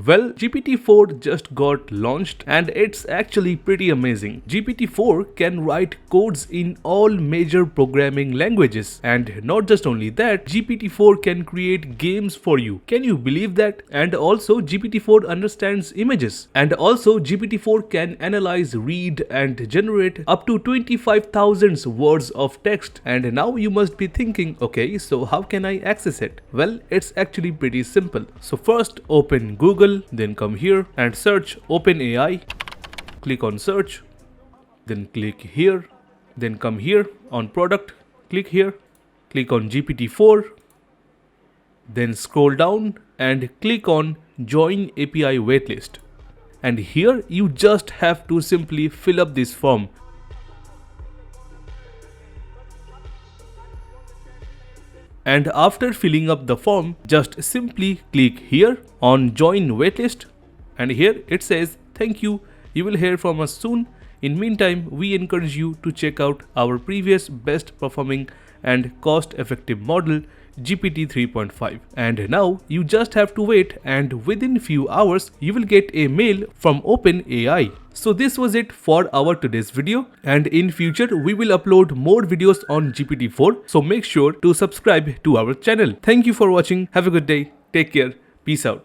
Well, GPT-4 just got launched and it's actually pretty amazing. GPT-4 can write codes in all major programming languages, and not just only that, GPT-4 can create games for you. Can you believe that? And also GPT-4 understands images, and also GPT-4 can analyze, read and generate up to 25,000 words of text. And now you must be thinking, okay, so how can I access it? Well, it's actually pretty simple. So first open Google, then come here and search OpenAI. Click on search, then click here, then come here on product, click here, click on GPT-4, then scroll down and click on join API waitlist. And here you just have to simply fill up this form. And after filling up the form, just simply click here on join waitlist, and here it says thank you, you will hear from us soon. In meantime, we encourage you to check out our previous best performing and cost effective model GPT 3.5. And now you just have to wait, and within few hours you will get a mail from OpenAI. So this was it for our today's video, and in future we will upload more videos on GPT-4, so make sure to subscribe to our channel. Thank you for watching. Have a good day. Take care. Peace out.